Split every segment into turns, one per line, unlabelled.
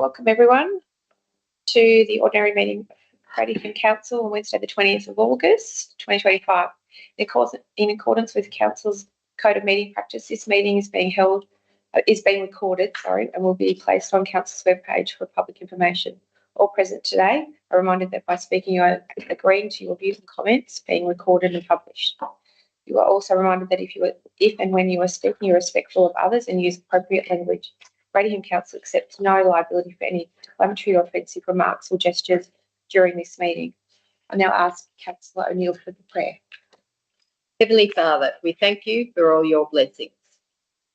Welcome everyone to the ordinary meeting of Hume Council on Wednesday the 20th of August 2025. In accordance with Council's Code of Meeting Practice, this meeting is being recorded, and will be placed on Council's webpage for public information. All present today are reminded that by speaking you are agreeing to your views and comments being recorded and published. You are also reminded that if and when you are speaking, you're respectful of others and use appropriate language. Hume Council accepts no liability for any defamatory or offensive remarks or gestures during this meeting. I now ask Councillor O'Neill for the prayer.
Heavenly Father, we thank you for all your blessings.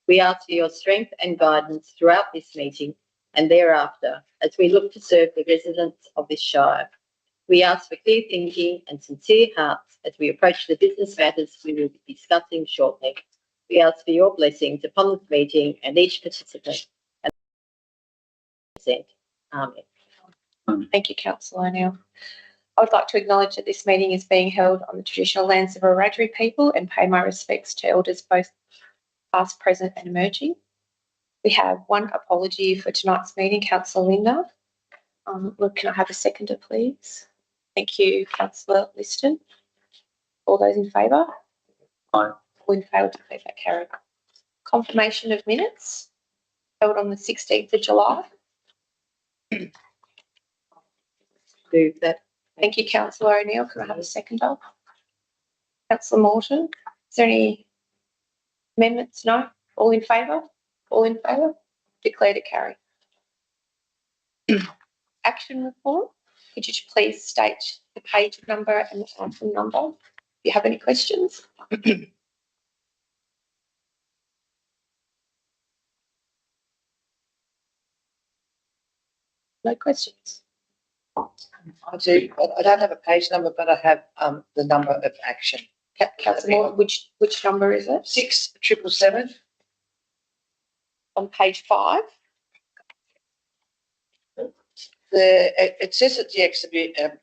We ask for your strength and guidance throughout this meeting and thereafter as we look to serve the residents of this shire. We ask for clear thinking and sincere hearts as we approach the business matters we will be discussing shortly. We ask for your blessings upon this meeting and each participant. Amen.
Thank you, Councillor O'Neill. I would like to acknowledge that this meeting is being held on the traditional lands of Wiradjuri people and pay my respects to elders both past, present and emerging. We have one apology for tonight's meeting, Councillor Linda. Can I have a seconder, please? Thank you, Councillor Liston. All those in favour?
Aye.
All in favour, declare that carried. Confirmation of minutes held on the 16th of July.
Do that.
Thank you, Councillor O'Neill. Can I have a seconder? Councillor Morton. Is there any amendments? No? All in favour? All in favour? Declare to carry. Action report. Could you please state the page number and the item number? If you have any questions. No questions.
I do. I don't have a page number, but I have the number of action.
Councillor Morton, which number is it?
6777.
On page 5.
It says that the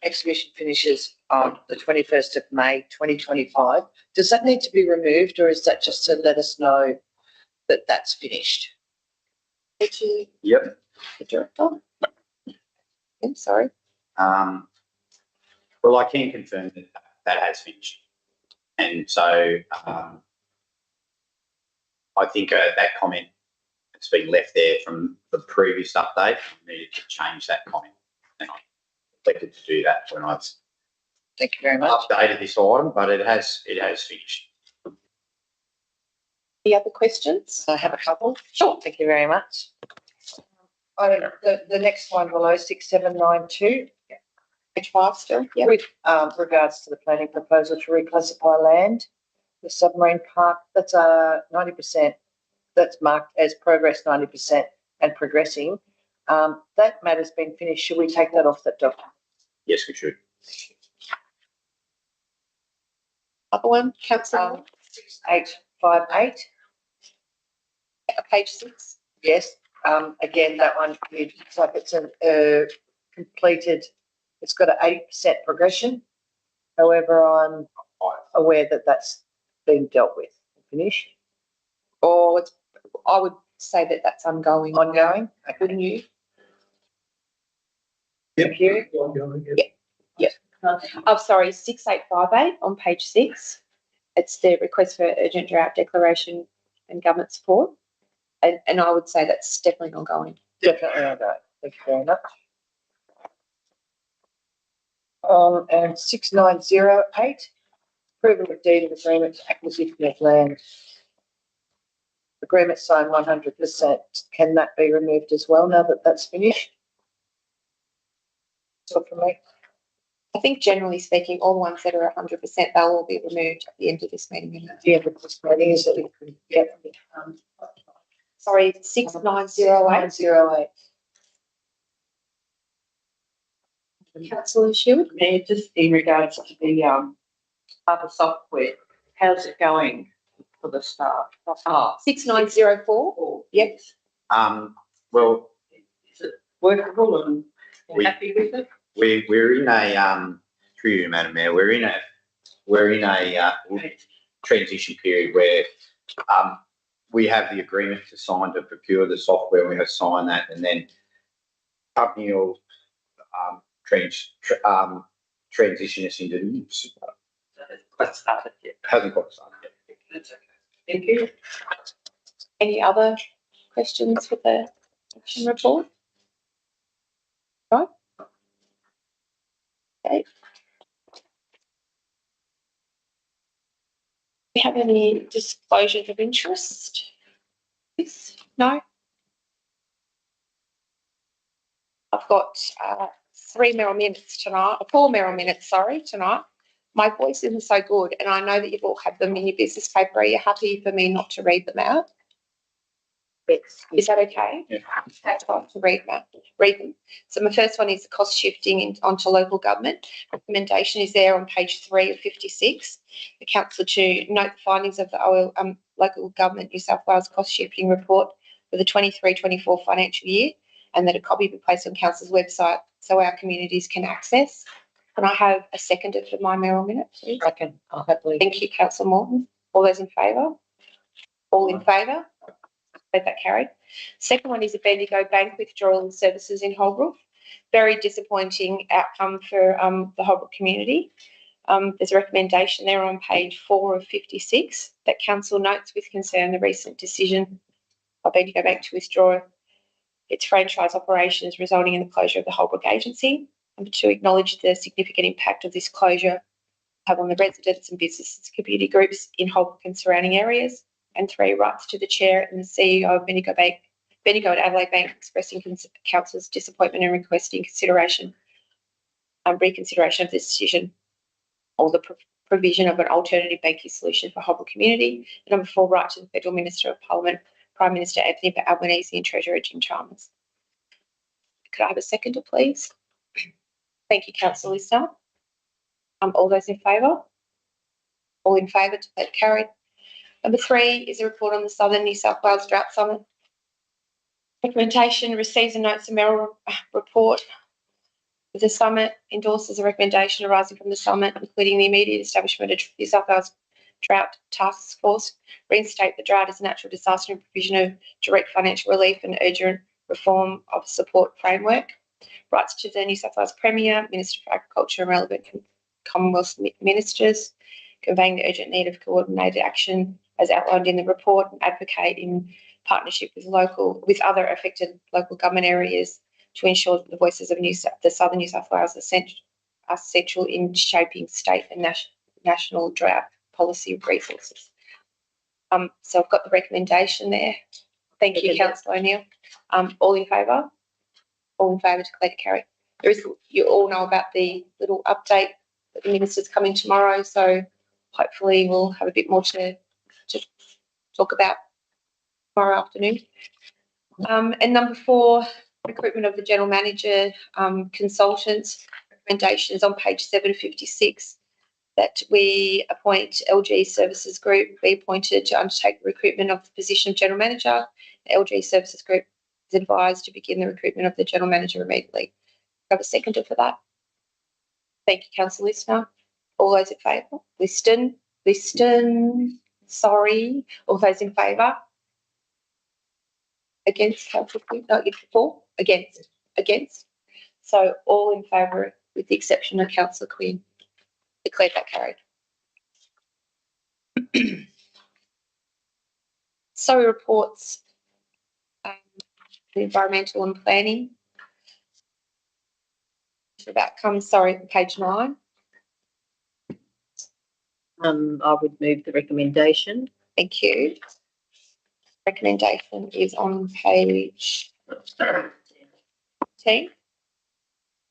exhibition finishes on the 21st of May 2025. Does that need to be removed, or is that just to let us know that that's finished?
Yep.
The director. I'm sorry.
Well, I can confirm that has finished. And so I think that comment has been left there from the previous update. I needed to change that comment, and I elected to do that when I've
Thank you very much.
updated this item, but it has finished.
Any other questions?
I have a couple.
Sure.
Thank you very much. The next one below 6792.
Page 5 still. Yeah.
With regards to the planning proposal to reclassify land, the submarine park, that's 90%. That's marked as progress 90% and progressing. That matter's been finished. Should we take that off that document?
Yes, we should.
Other one, Councillor.
6858.
Page 6.
Yes. Again, that one, it looks like it's a completed, it's got an 80% progression. However, I'm aware that that's been dealt with. Finished?
Or I would say that that's ongoing.
Ongoing? Okay.
Wouldn't you?
Thank you.
Yeah. I'm sorry, 6858 on page 6. It's the request for urgent drought declaration and government support. And I would say that's definitely ongoing.
Definitely ongoing. Thank you very much. And 6908, approval of deed of agreement to acquisition of land. Agreement signed 100%. Can that be removed as well now that that's finished? That's all from me.
I think generally speaking, all the ones that are 100%, they'll all be removed at the end of this meeting.
At the end of this meeting is that we can get
Sorry, 6908.
6908.
Councillor Shield.
Mayor, just in regards to the other software, how's it going for the staff?
6904. Yep.
Well,
Is it workable and
We-
happy with it?
we're in a through you, Madam Mayor. We're in a transition period where we have the agreement to sign to procure the software. We have signed that, and then company will transition us into
Quite started yet.
hasn't got started yet.
That's okay. Thank you.
Any other questions for the action report? Right. Okay. Do we have any disclosures of interest? Yes? No? I've got 4 minutes tonight. My voice isn't so good, and I know that you've all had them in your business paper. Are you happy for me not to read them out?
Yes.
Is that okay?
Yeah.
That's fine to read them. So my first one is the cost shifting onto local government. Recommendation is there on page 3 of 56. The council to note the findings of the local government New South Wales cost shifting report for the 23-24 financial year, and that a copy be placed on council's website so our communities can access. Can I have a seconder for my mayoral minute, please?
I'll happily.
Thank you, Councillor Morton. All those in favour? All in favour? That carried. Second one is a Bendigo Bank withdrawal services in Holbrook. Very disappointing outcome for the Holbrook community. There's a recommendation there on page 4 of 56 that council notes with concern the recent decision of Bendigo Bank to withdraw its franchise operations, resulting in the closure of the Holbrook agency. And to acknowledge the significant impact of this closure have on the residents and businesses, community groups in Holbrook and surrounding areas. And 3, writes to the chair and the CEO of Bendigo and Adelaide Bank, expressing council's disappointment and requesting reconsideration of this decision, or the provision of an alternative banking solution for Holbrook community. And number 4, write to the Federal Minister of Parliament, Prime Minister Anthony Albanese and Treasurer Jim Chalmers. Could I have a seconder, please? Thank you, Councillor Lister. All those in favour? All in favour, declare carried. Number 3 is a report on the Southern New South Wales Drought Summit. Recommendation receives and notes the mayoral report. The summit endorses a recommendation arising from the summit, including the immediate establishment of New South Wales Drought Task Force, reinstate the drought as a natural disaster and provision of direct financial relief and urgent reform of support framework. Writes to the New South Wales Premier, Minister for Agriculture and relevant Commonwealth ministers, conveying the urgent need of coordinated action as outlined in the report, and advocate in partnership with other affected local government areas to ensure that the voices of the Southern New South Wales are central in shaping state and national drought policy resources. So I've got the recommendation there. Thank you, Councillor O'Neill. All in favour? All in favour, declare to carry. You all know about the little update that the minister's coming tomorrow, so hopefully we'll have a bit more to talk about tomorrow afternoon. And number 4, recruitment of the general manager consultants. Recommendations on page 756 that we appoint LG Services Group be appointed to undertake the recruitment of the position of general manager. The LG Services Group is advised to begin the recruitment of the general manager immediately. Have a seconder for that. Thank you, Councillor Lister. All those in favour? Liston. Sorry. All those in favour? Against, Councillor Quinn? No, for? Against. So all in favour with the exception of Councillor Quinn. Declare that carried. So reports, the environmental and planning. About comes, sorry, page 9.
I would move the recommendation.
Thank you. Recommendation is on page 10.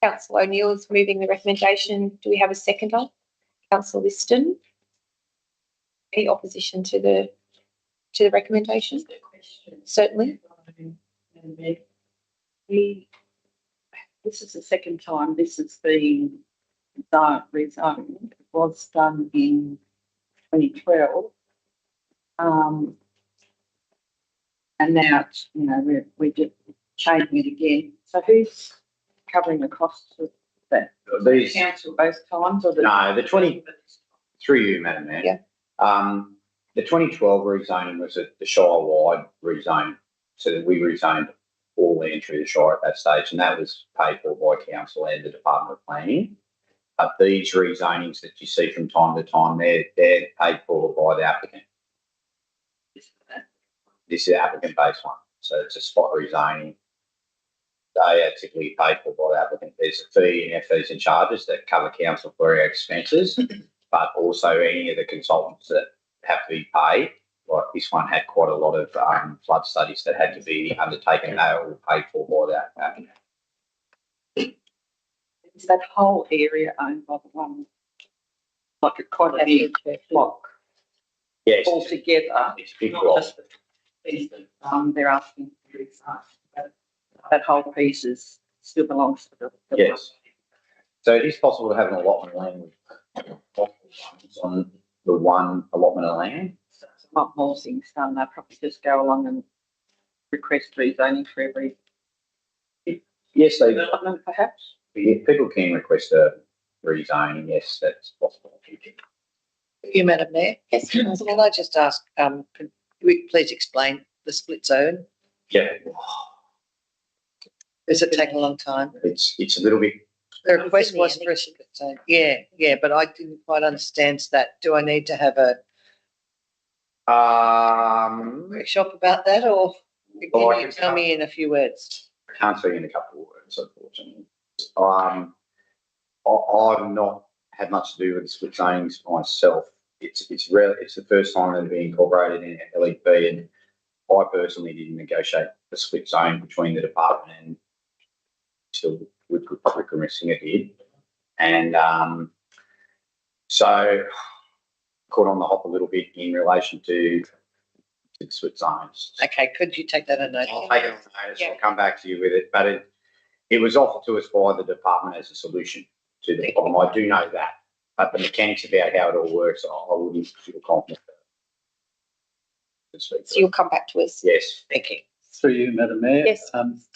Councillor O'Neill is moving the recommendation. Do we have a seconder? Councillor Liston. Any opposition to the recommendation? Certainly.
This is the second time this has been rezoned. It was done in 2012. And now it's, we're just changing it again. So who's covering the costs of that?
These,
Council both times, or
through you, Madam Mayor.
Yeah.
The 2012 rezoning was the Shire-wide rezone, so that we rezoned all land through the Shire at that stage, and that was paid for by council and the Department of Planning. But these rezonings that you see from time to time, they're paid for by the applicant. This is the applicant-based one, so it's a spot rezoning. They are typically paid for by the applicant. There's a fee and fees and charges that cover council for our expenses, but also any of the consultants that have to be paid. Like this one had quite a lot of flood studies that had to be undertaken. They were all paid for by that applicant.
Is that whole area owned by the one, like a quite a big block
Yes,
altogether?
it's a big
Not
block.
just the piece that they're asking for rezone. That whole piece still belongs to the
Yes. So it is possible to have an allotment of land with on the one allotment of land.
So it's a lot more things done. They'll probably just go along and request rezoning for every
Yes, they
development, perhaps.
people can request a rezoning. Yes, that's possible.
You, Madam Mayor.
Yes,
So will I just ask, could you please explain the split zone?
Yeah,
Does it take a long time?
it's a little bit.
The request was for a split zone. Yeah, but I didn't quite understand that. Do I need to have a workshop about that, or
Well, I
can you
can
tell me in a few words?
Can't speak in a couple of words, unfortunately. I've not had much to do with the split zonings myself. It's the first time they've been incorporated in LEP, and I personally didn't negotiate the split zone between the department and still with Public Singer did, and so caught on the hop a little bit in relation to the split zones.
Okay, could you take that a note?
I'll take it on notice.
Yeah.
I'll come back to you with it, but it was offered to us by the department as a solution to the problem. I do know that, but the mechanics about how it all works, I wouldn't feel confident.
so you'll come back to us.
Yes.
Thank you.
Through you, Madam Mayor.
Yes.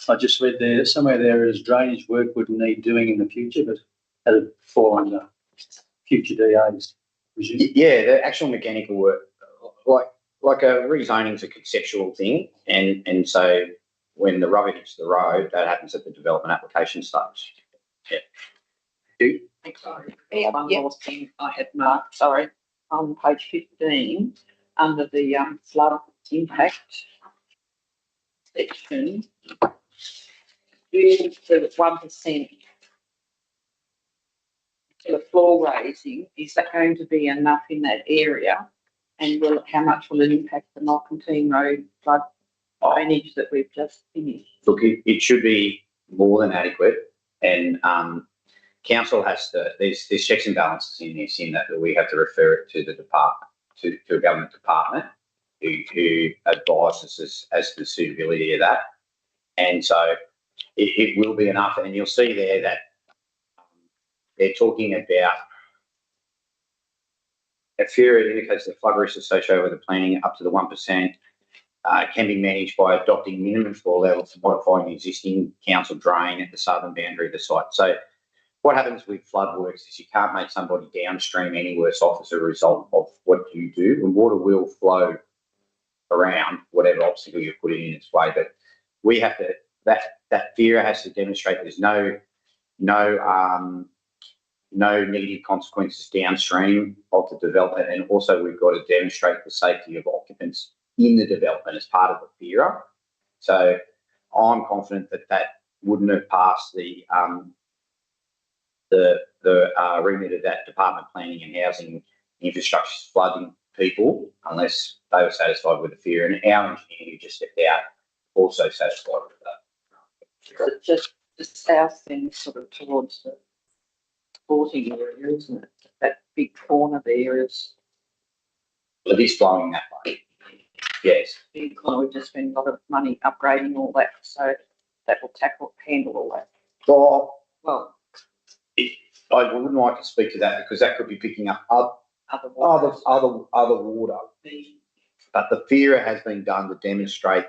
I just read there, somewhere there is drainage work would need doing in the future, but that'd fall under future DAs, presume.
Yeah, the actual mechanical work, like a rezoning is a conceptual thing, and so when the rubber hits the road, that happens at the development application stage. Yeah.
Sorry.
Yeah,
One
yeah.
more thing I had marked, sorry, on page 15, under the flood impact section, you the 1% to the floor raising, is that going to be enough in that area? And how much will it impact the Malcantine Road flood drainage that we've just finished?
Look, it should be more than adequate, and council has to. There's checks and balances in this, in that we have to refer it to the department, to a government department, who advises us as to the suitability of that, and so it will be enough. And you'll see there that they're talking about a fear indicates the flood risk associated with the planning up to the 1%. Can be managed by adopting minimum floor levels and modifying the existing council drain at the southern boundary of the site. So what happens with flood works is you can't make somebody downstream any worse off as a result of what you do, and water will flow around whatever obstacle you're putting in its way. But we have to, that FIRA has to demonstrate there's no negative consequences downstream of the development, and also we've got to demonstrate the safety of occupants in the development as part of the FIRA. So I'm confident that wouldn't have passed the remit of that Department of Planning and Housing Infrastructure flooding people unless they were satisfied with the FIRA, and our engineer who just stepped out also satisfied with that.
Is it just the south then, sort of towards the sporting area, isn't it? That big corner there is
Well, it is flowing that way. Yes.
big corner. We've just spent a lot of money upgrading all that, so that will handle all that.
Well,
Well,
I wouldn't like to speak to that because that could be picking up other water. But the FIRA has been done to demonstrate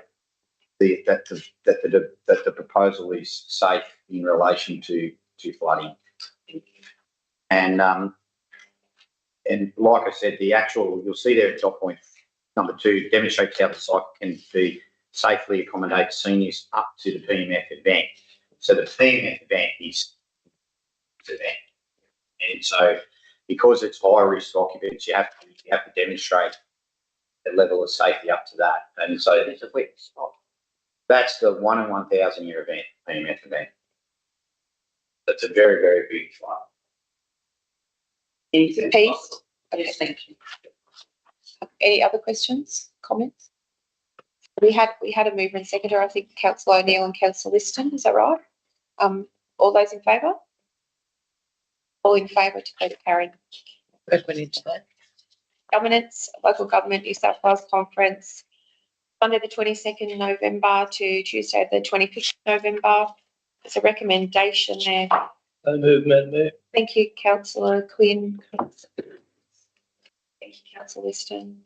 that the proposal is safe in relation to flooding. And like I said, the actual, you'll see there at dot point number 2, demonstrates how the site can be safely accommodate seniors up to the PMF event. So the PMF event is an event. And so because it's high risk occupants, you have to demonstrate the level of safety up to that. And so
It's a wet spot.
that's the 1 in 1,000 year event, PMF event. That's a very, very big flight.
Anything
Peace.
else? Yes, thank you.
Any other questions, comments? We had a mover and seconder, I think Councillor O'Neill and Councillor Liston, is that right? All those in favour? All in favour, declare it carried.
Went into that.
Governance, Local Government New South Wales Conference, Sunday the 22nd November to Tuesday the 25th November. There's a recommendation there.
So moved, Madam Mayor.
Thank you, Councillor Quinn. Thank you, Councillor Liston.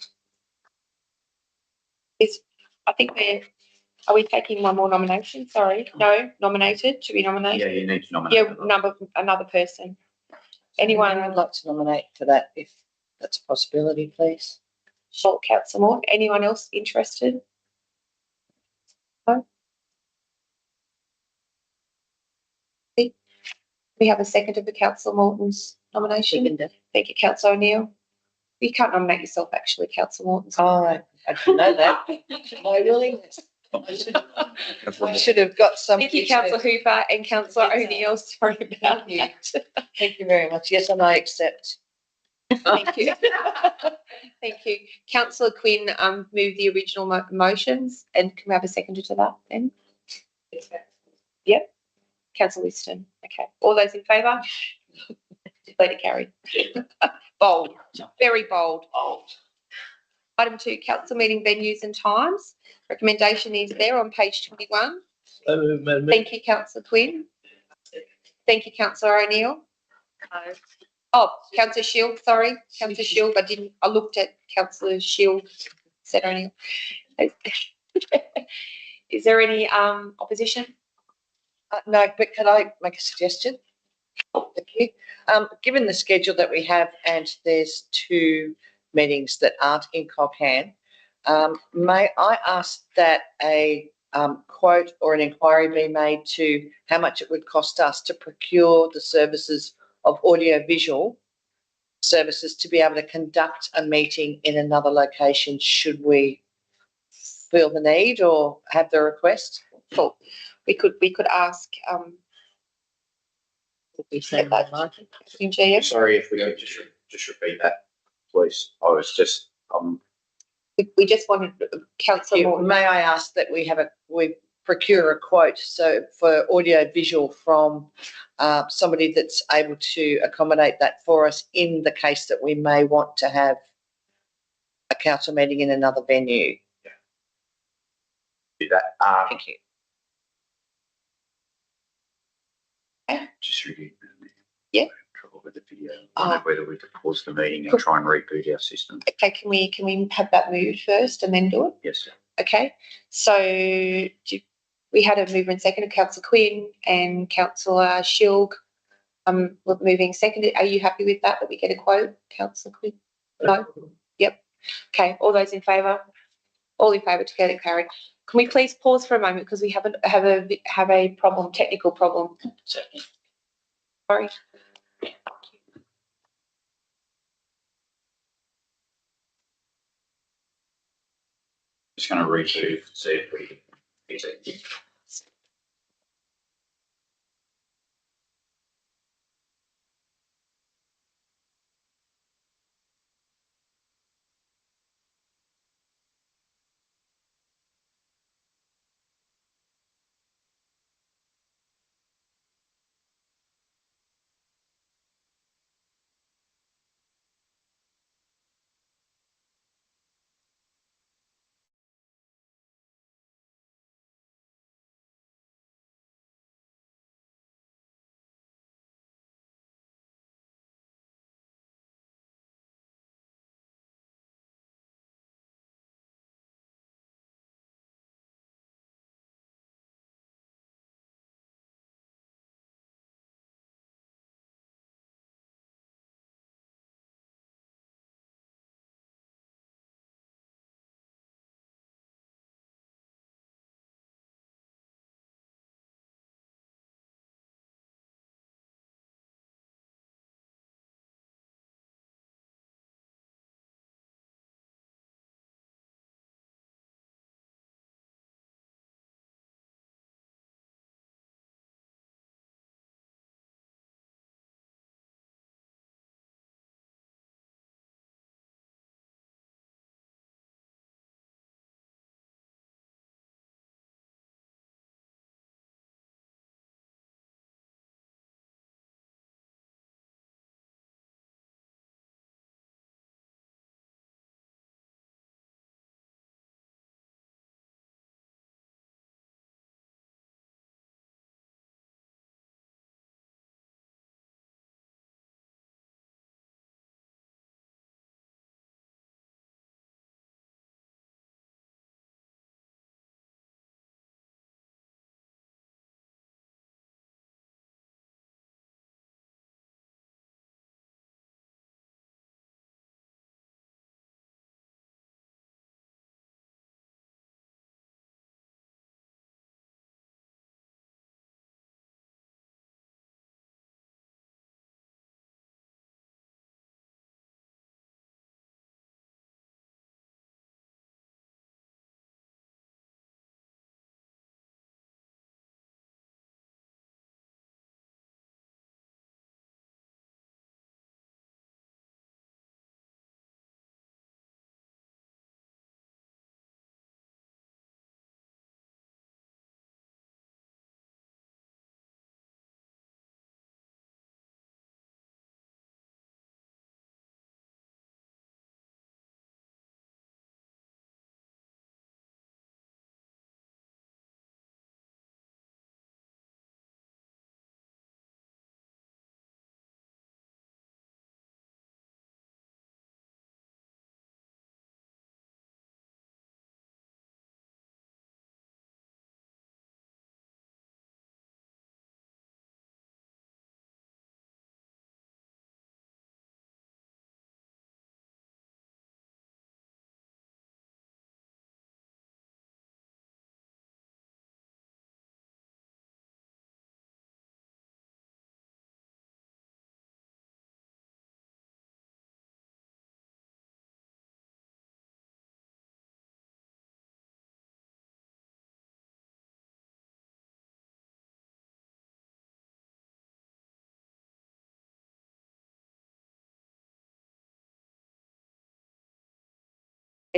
Are we taking one more nomination? Sorry, no, nominated, to be nominated?
Yeah, you need to nominate.
Yeah, another person.
Anyone
Anyone,
would like to nominate for that, if that's a possibility, please?
short Councillor Moore, anyone else interested? No? We have a second of the Councillor Morton's nomination.
Second.
Thank you, Councillor O'Neill. You can't nominate yourself, actually, Councillor Morton.
Oh, I didn't know that. My willingness. I should have got some.
Thank you, Councillor Hooper and Councillor O'Neill. Sorry about
Thank you.
that.
Thank you very much. Yes, and I accept.
Thank you. Thank you. Councillor Quinn moved the original motions, and can we have a seconder to that then? Yep. Councillor Liston. Okay. All those in favour? Declare it carried. Bold. Very bold. Item 2, council meeting venues and times. Recommendation is there on page 21.
So moved, Madam Mayor.
Thank you, Councillor Quinn. Thank you, Councillor O'Neill. No. Oh, Councillor Shield, sorry. Councillor Shield, I looked at Councillor Shield, said O'Neill. Is there any opposition?
No, but can I make a suggestion? Thank you. Given the schedule that we have, and there's 2 meetings that aren't in Cobham, may I ask that a quote or an inquiry be made to how much it would cost us to procure the services of audiovisual services to be able to conduct a meeting in another location should we feel the need or have the request?
Cool. We could ask
Say
that. GM.
Sorry, if we could just repeat that, please. I was just,
We just wanted Councillor Morton.
May I ask that we procure a quote for audio visual from somebody that's able to accommodate that for us in the case that we may want to have a council meeting in another venue.
do that.
Thank you.
Just review.
Yeah.
Trouble with the video. I don't know whether we could pause the meeting and
Cool.
try and reboot our system.
Okay, can we have that moved first and then do it?
Yes, sir.
Okay, so we had a mover and second, Councillor Quinn and Councillor Shilg. We're moving seconded. Are you happy with that we get a quote, Councillor Quinn? No? Yep. Okay, all those in favour? All in favour to get it carried. Can we please pause for a moment because we have a problem, technical problem. Sorry.
Just going to reboot, see if we fix it.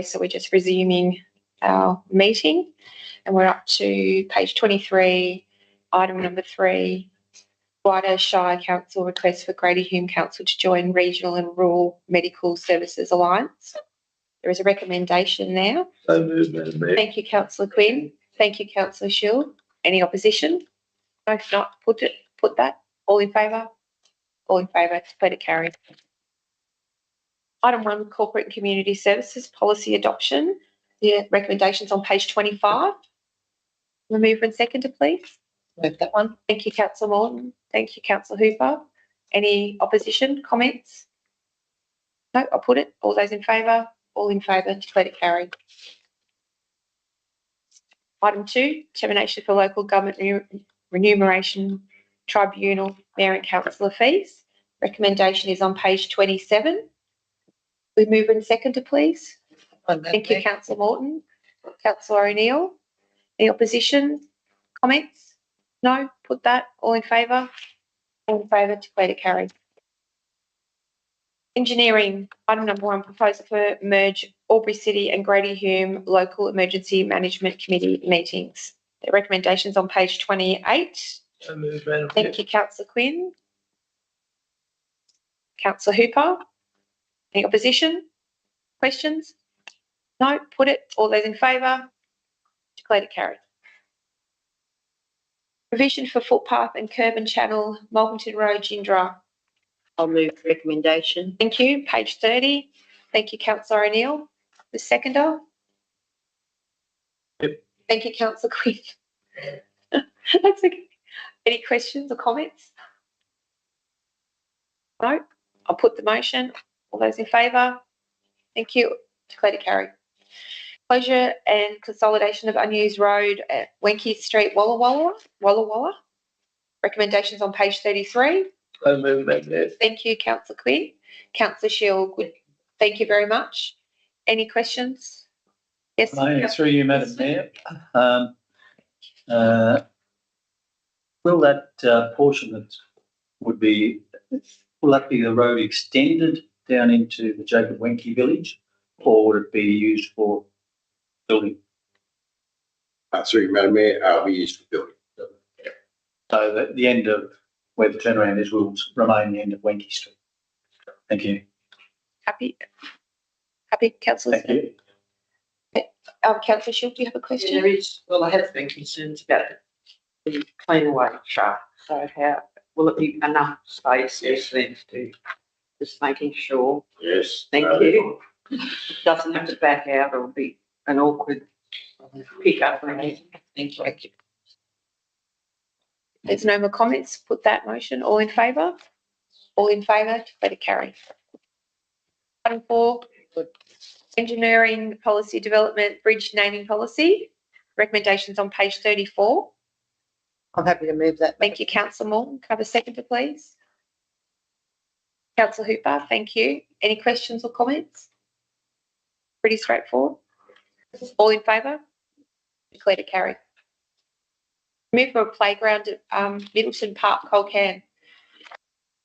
So we're just resuming our meeting and we're up to page 23, item number 3, Wider Shire Council request for Greater Hume Council to join Regional and Rural Medical Services Alliance. There is a recommendation there.
So moved, Madam Mayor.
Thank you, Councillor Quinn. Thank you, Councillor Shield. Any opposition? No, if not, put that. All in favour? All in favour. Declare it carried. Item 1, Corporate and Community Services Policy Adoption. The recommendations on page 25. Mover and seconder, please.
Move that one.
Thank you, Councillor Morton. Thank you, Councillor Hooper. Any opposition, comments? No, I'll put it. All those in favour? All in favour. Declare it carried. Item 2, termination for local government remuneration tribunal mayor and councillor fees. Recommendation is on page 27. We move and seconder, please. Thank you, Councillor Morton. Councillor O'Neill. Any opposition? Comments? No? Put that. All in favour? All in favour. Declare it carried. Engineering. Item number 1, proposal for merge Albury City and Greater Hume Local Emergency Management Committee meetings. The recommendations on page 28.
So moved, Madam Mayor.
Thank you, Councillor Quinn. Councillor Hooper. Any opposition? Questions? No? Put it. All those in favour? Declare it carried. Provision for footpath and curb and channel, Malvington Road, Gindra.
I'll move the recommendation.
Thank you. Page 30. Thank you, Councillor O'Neill. The seconder.
Yep.
Thank you, Councillor Quinn. That's okay. Any questions or comments? No? I'll put the motion. All those in favour? Thank you. Declare to carry. Closure and consolidation of unused road at Wenke Street, Walla Walla. Recommendations on page 33.
So moved, Madam Mayor.
Thank you, Councillor Quinn. Councillor Shield, good. Thank you very much. Any questions? Yes.
Through you, Madam Mayor. Will that portion that would be, will that be the road extended down into the Jacob Wenke village, or would it be used for building?
Through you, Madam Mayor, we used for building.
So that the end of where the turnaround is will remain the end of Wenke Street. Thank you.
Happy, Councillor.
Thank you.
Councillor Shield, do you have a question?
Yeah, there is, well, I have been concerns about the clean away truck. So how, will it be enough space
Yes.
for them to, just making sure,
Yes.
thank you. It doesn't have to back out or be an awkward pickup or anything. Thank you.
There's no more comments. Put that motion. All in favour? All in favour? Let it carry. Item 4, engineering policy development bridge naming policy. Recommendations on page 34.
I'm happy to move that.
Thank you, Councillor Morton. Can I have a seconder, please? Councillor Hooper, thank you. Any questions or comments? Pretty straightforward. All in favour? Declare to carry. Move for a playground at Middleton Park, Colcan.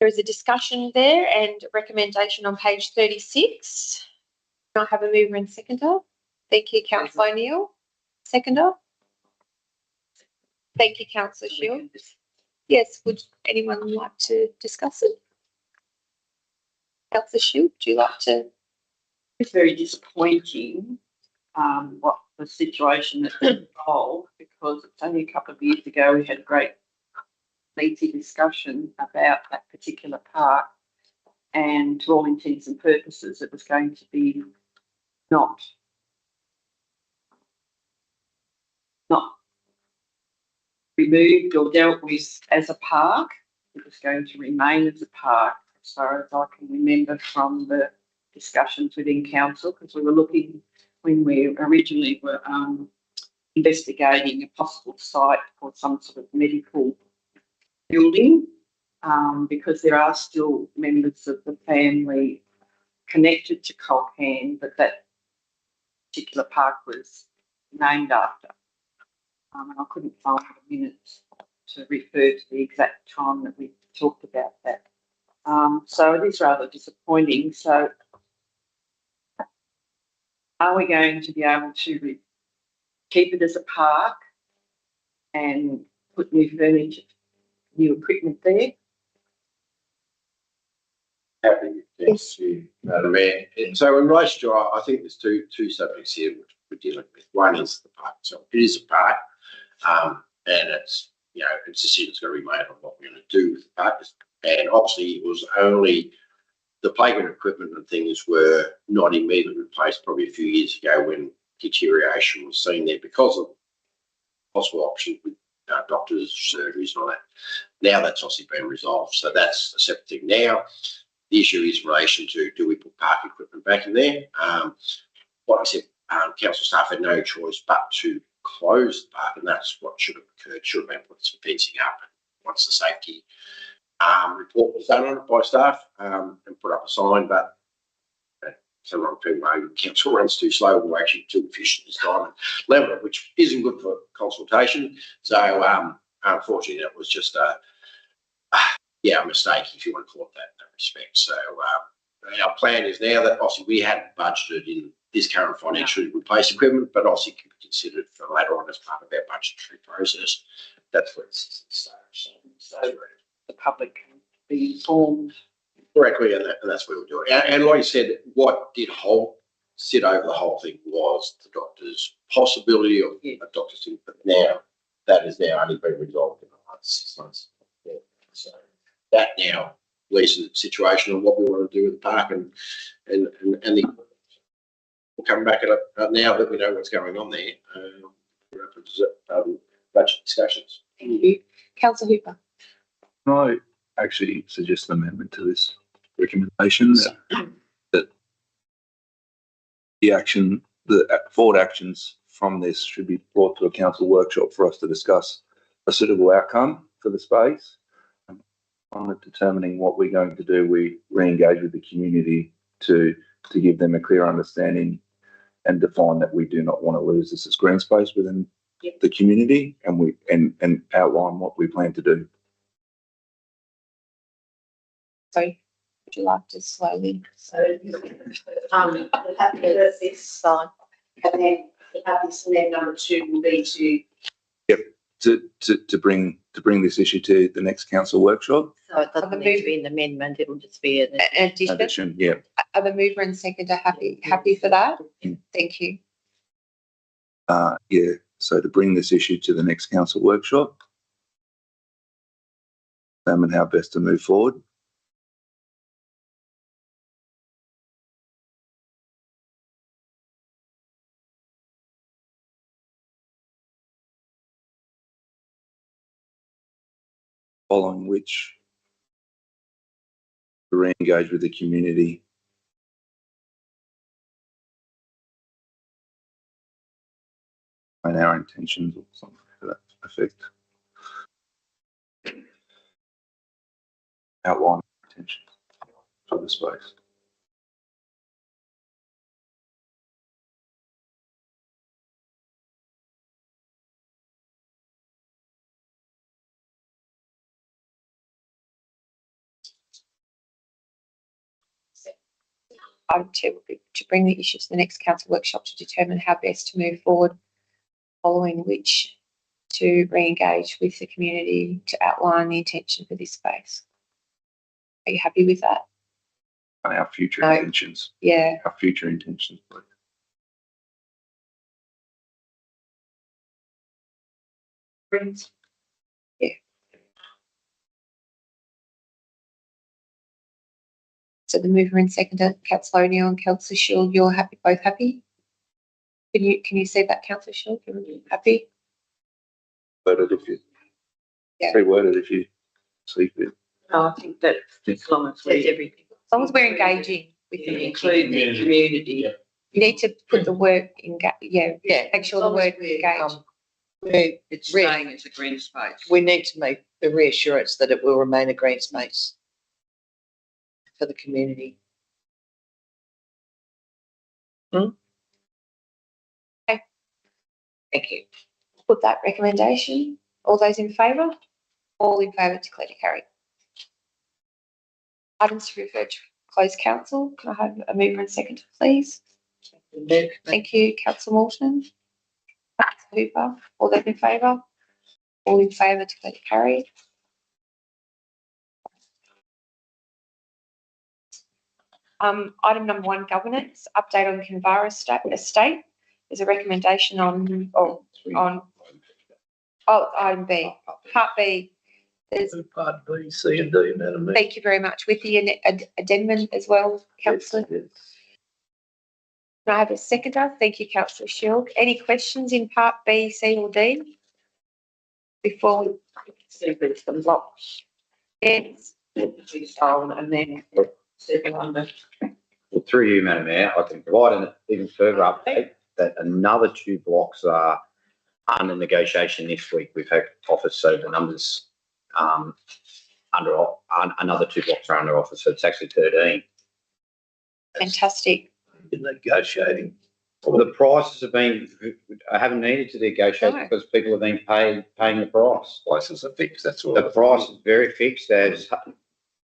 There is a discussion there and recommendation on page 36. Can I have a mover and seconder? Thank you, Councillor O'Neill. Seconder? Thank you, Councillor Shield. Yes, would anyone like to discuss it? Councillor Shield, would you like to?
It's very disappointing, what the situation that's involved, because it's only a couple of years ago we had a great lengthy discussion about that particular park, and to all intents and purposes it was going to be not removed or dealt with as a park. It was going to remain as a park, as far as I can remember from the discussions within council, because we were looking, when we originally were investigating a possible site for some sort of medical building, because there are still members of the family connected to Colcan, but that particular park was named after. And I couldn't find the minutes to refer to the exact time that we talked about that. So it is rather disappointing. So are we going to be able to keep it as a park and put new furniture, new equipment there?
Happy, thanks you, Madam Mayor. So in relation to, I think there's two subjects here which we're dealing with. One is the park. So it is a park, and it's, it's decisions going to be made on what we're going to do with the park. And obviously it was only the playground equipment and things were not immediately replaced probably a few years ago when deterioration was seen there because of possible options with doctors, surgeries and all that. Now that's obviously been resolved. So that's a separate thing. Now, the issue is in relation to, do we put park equipment back in there? Like I said, council staff had no choice but to close the park, and that's what should have occurred. Should have been put some fencing up once the safety report was done on it by staff, and put up a sign, but sometimes council runs too slow, we're actually too efficient this time and level it, which isn't good for consultation. So unfortunately that was just a mistake, if you want to call it that in that respect. So our plan is now that obviously we hadn't budgeted in this current financial year to replace equipment, but obviously can be considered for later on as part of our budgetary process. That's where it's at this stage. So
The public can be informed.
correctly, and that's what we're doing. And like you said, what did sit over the whole thing was the doctor's possibility of a doctor's thing, but now that has now only been resolved in the last 6 months. Yeah. So that now leaves the situation on what we want to do with the park and we'll come back at it now that we know what's going on there. Budget discussions.
Thank you. Councillor Hooper.
Can I actually suggest an amendment to this recommendation that the forward actions from this should be brought to a council workshop for us to discuss a suitable outcome for the space. On determining what we're going to do, we re-engage with the community to give them a clear understanding and define that we do not want to lose this as green space within the community, and outline what we plan to do.
Sorry, would you like to slowly?
So, happy with this sign, and then this, and then number 2 will be
To bring this issue to the next council workshop.
So it doesn't need to be an amendment, it'll just be an
Addition.
Addition, yeah.
Are the mover and seconder happy for that? Thank you.
Yeah. So to bring this issue to the next council workshop, examine how best to move forward. Following which, to re-engage with the community and our intentions, or something to that effect. Outline intentions for the space.
Item 2 will be to bring the issue to the next council workshop to determine how best to move forward, following which to re-engage with the community to outline the intention for this space. Are you happy with that?
And our future
No.
intentions.
Yeah.
Our future intentions, please.
Yeah. So the mover and seconder, Councillor O'Neill and Councillor Shield, you're happy, both happy? Can you say that, Councillor Shield? You're happy?
Worded if you,
Yeah.
reworded if you see fit.
I think that as long as
That's
we
everything.
As long as we're engaging with them.
include the community.
You need to put the word make sure the word engage.
It's
Really?
staying as a green space.
We need to make the reassurance that it will remain a green space for the community.
Thank you. Put that recommendation. All those in favour? All in favour, declare to carry. Items to refer to closed council. Can I have a mover and seconder, please? Thank you, councillor Morton. Councillor Hooper, all those in favour? All in favour, declare it carried. Item number 1, governance, update on Kinvara estate. There's a recommendation on item B, part B. There's,
Part B, C and D, Madam Mayor.
thank you very much, with the addendum as well, councillor.
Yes.
Can I have a seconder? Thank you, councillor Shield. Any questions in part B, C or D? Before we
See, there's the blocks,
yes,
and then second under.
Well, through you, Madam Mayor, I can provide an even further update that another 2 blocks are under negotiation this week. We've had offers, so the numbers another 2 blocks are under offer, so it's actually 13.
fantastic.
In negotiating.
Well, the prices have been, I haven't needed to negotiate
No.
because people have been paying the price.
Prices are fixed, that's all.
The price is very fixed. There's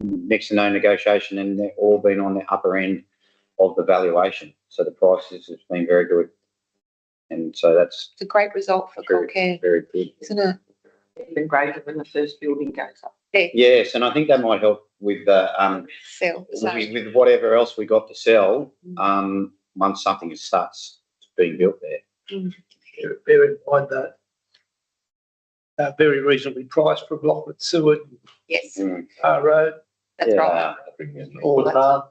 next to no negotiation, and they've all been on the upper end of the valuation. So the prices has been very good. And so that's
It's a great result for Colcare,
very good.
isn't it?
Even greater when the first building goes up.
Yes, and I think that might help with
Phil, so
with whatever else we got to sell, once something starts being built there.
Bear in mind that very reasonably priced for a block with Seward,
yes,
Road,
that's right.
all the bar.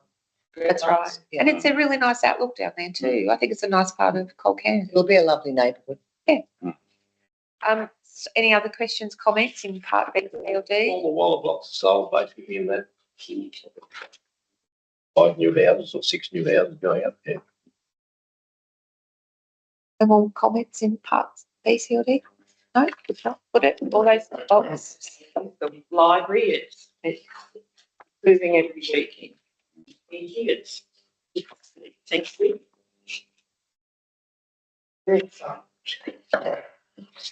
That's right. And it's a really nice outlook down there too. I think it's a nice part of Colcare.
It'll be a lovely neighbourhood.
Any other questions, comments in part B or D?
All the Waller blocks are sold basically in that 5 new houses or 6 new houses going up there.
No more comments in parts B, C or D? No, good job. Put it, all those,
The library, it's moving every week in years. Thank you.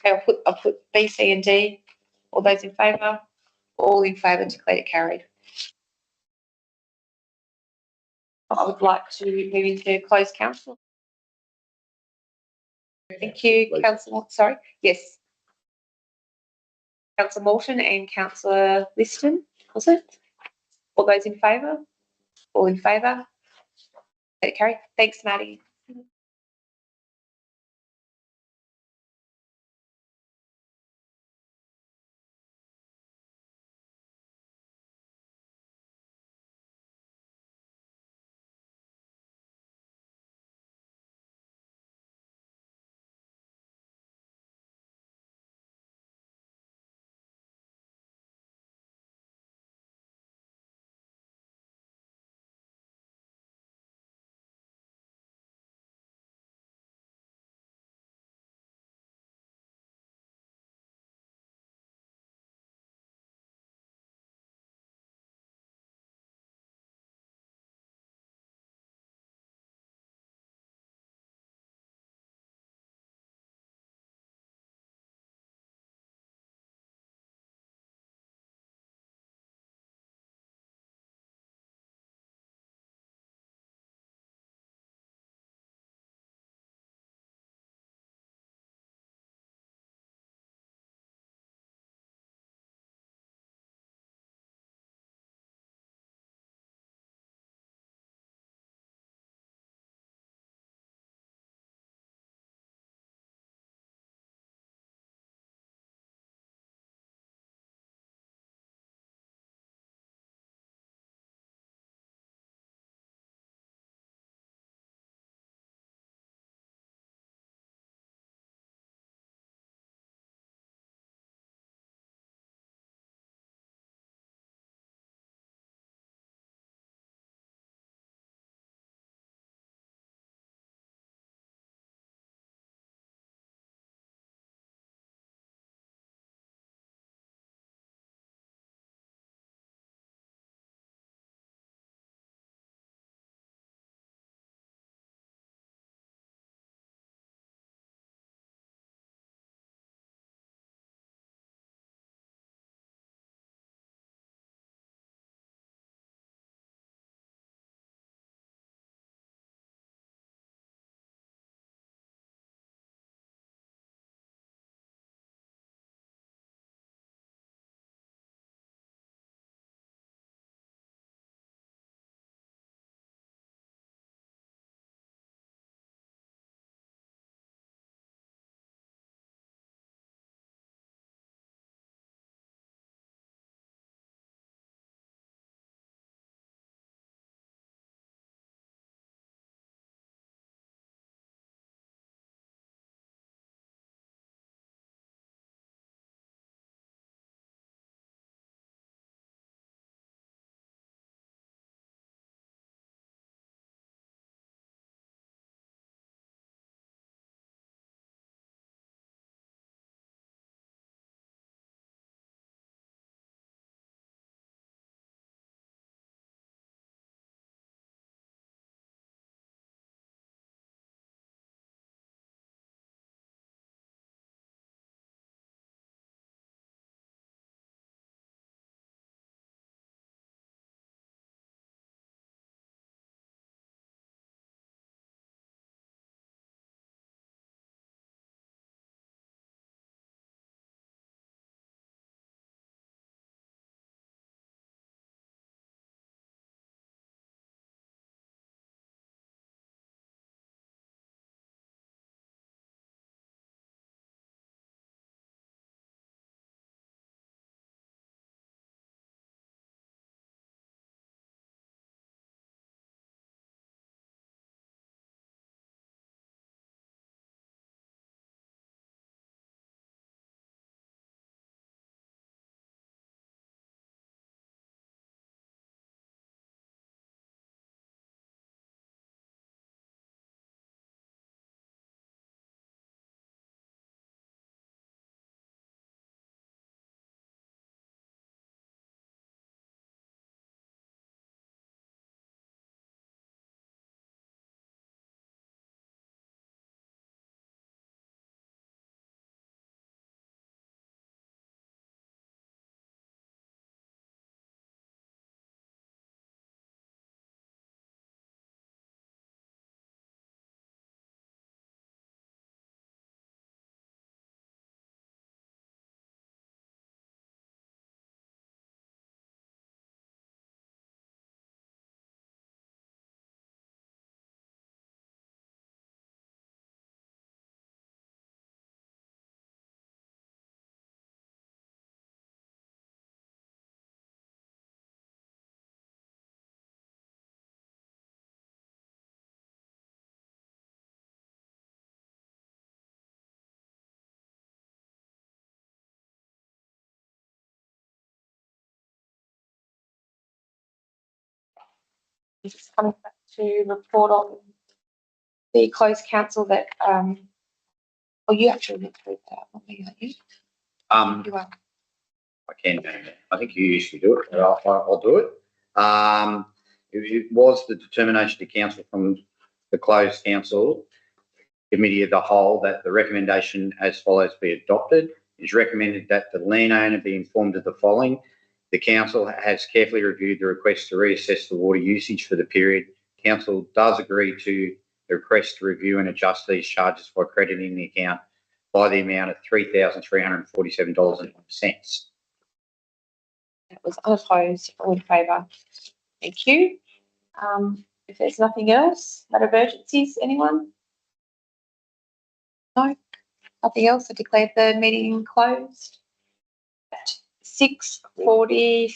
Okay, I'll put B, C and D. All those in favour? All in favour, declare it carried. I would like to move into closed council. Thank you, councillor, sorry, yes. Councillor Morton and councillor Liston, was it? All those in favour? All in favour? Declare it carried. Thanks, Maddie. It's coming back to report on the closed council that, you actually went through that, not me, aren't you? You are.
I can do that. I think you usually do it, but I'll do it. It was the determination to council from the closed council committee of the whole that the recommendation as follows be adopted. It is recommended that the landowner be informed of the following. The council has carefully reviewed the request to reassess the water usage for the period. Council does agree to the request to review and adjust these charges by crediting the account by the amount of $3,347.01.
That was unopposed, all in favour. Thank you. If there's nothing else, matter of urgencies, anyone? No, nothing else. I declare the meeting closed at 6:43.